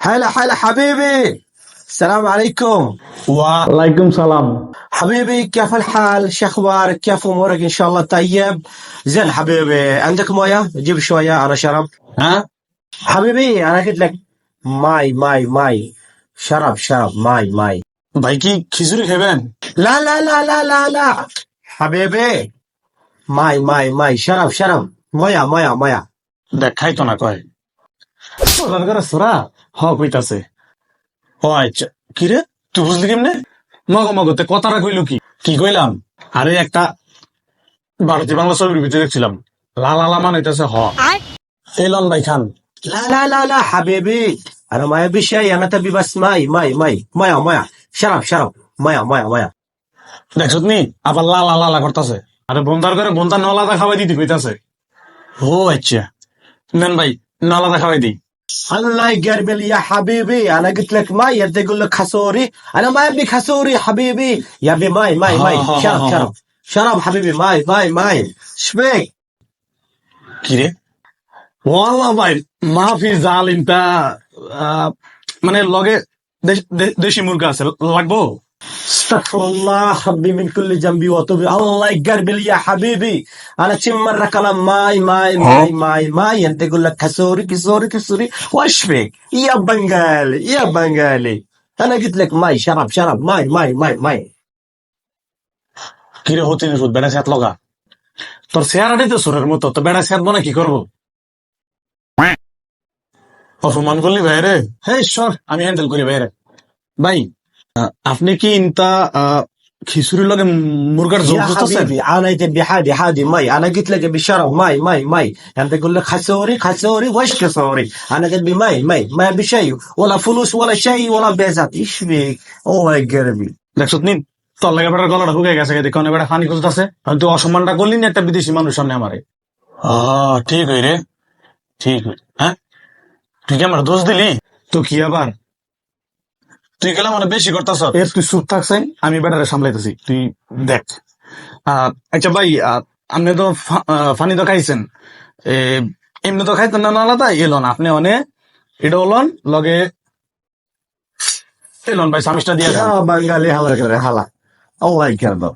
هلا هلا حبيبي. السلام عليكم. وعليكم سلام. حبيبي كيف الحال؟ شو اخبارك؟ كيف امورك؟ ان شاء الله طيب. زين حبيبي، عندك مويه؟ جيب شويه انا شرب. ها؟ حبيبي انا قلت لك ماي شرب ماي. ভাই কি খিচুড়ি খাবেন? لا حبيبي، ماي شرب مويه. দেখ খাইতো না কয় প্রধান করে সোরা হ কইতাছে। ও আচ্ছা, কি রে তুই বুঝলি কেমনে? মগতে কথাটা কইলো কি কি কইলাম? আরে একটা ভারতীয় বাংলা ছবির ভিতরে দেখছিলাম, লালা মান হইতাছে হ। এলন ভাই খান। لا حبيبي، انا ما ابي شيء، انا تبي بس مويه شرب مويه. দেখছত নি আবার লালা করতেছে। আরে বন্ধার করে বন্ধা নলাদা খাওয়াই দিতে কইতাছে। ও আচ্ছা, নেন ভাই নলাদা খাওয়াই দিই। الله يقربل يا حبيبي، انا قلت لك ماي انت تقول لك خسوري. انا ما ابي خسوري حبيبي، يبي ماي شرب حبيبي ماي. شبيك؟ কি রে ওয়াল্লাহ ভাই, মাহফি জালিমটা মানে লগে দেশি মুরগা আছে, লাগবো? استغفر الله ربي من كل ذنبي وتوبي. الله يقربل يا حبيبي، انا كم مره كلام ماي انت تقول لك كسوري. وش فيك يا بنغالي انا قلت لك ماي شرب ماي. কিরে হতে নিশুদ বেড়া সাত লগা, তোর চেহারাটাই তো সুরের মতো, তো বেড়া সাত বনে কি করবো? অপমান করলি ভাইরে। হ্যাঁ সর, আমি হ্যান্ডেল করি ভাইরে। ভাই আপনি কি ইনতা খিচুড়ির লগে মুরগার ঝোল يا খুঁজতেছেন? حبيبي انا تبي حادي ماي، انا قلت لك بشرب ماي انت تقول لك خسوري وش كسوري. انا تبي ماي ما ابي شيء، ولا فلوس ولا شيء ولا بيزات. ايش فيك؟ الله يقربي. দেখছত নিন তোর লাগে বেড়ার গলাটা হুকে গেছে, দেখো না বেড়া ফানি খুঁজতেছে। তুই অসম্মানটা করলি না একটা বিদেশি মানুষ সামনে আমারে। ঠিক হই রে, ঠিক হই। হ্যাঁ তুই কি আমার দোষ দিলি? তো কি আবার তুই গেলে মানে বেশি করতেছ। এর তুই চুপ থাকছেন, আমি বেটারে সামলাইতেছি, তুই দেখ। আচ্ছা ভাই, আপনি তো ফানি তো খাইছেন, এমনি তো খাইতেন না আলাদা এলন আপনি অনে এটা হলন লগে এলন ভাই সামিসটা দিয়ে يا بنغالي هلا الله يقربك.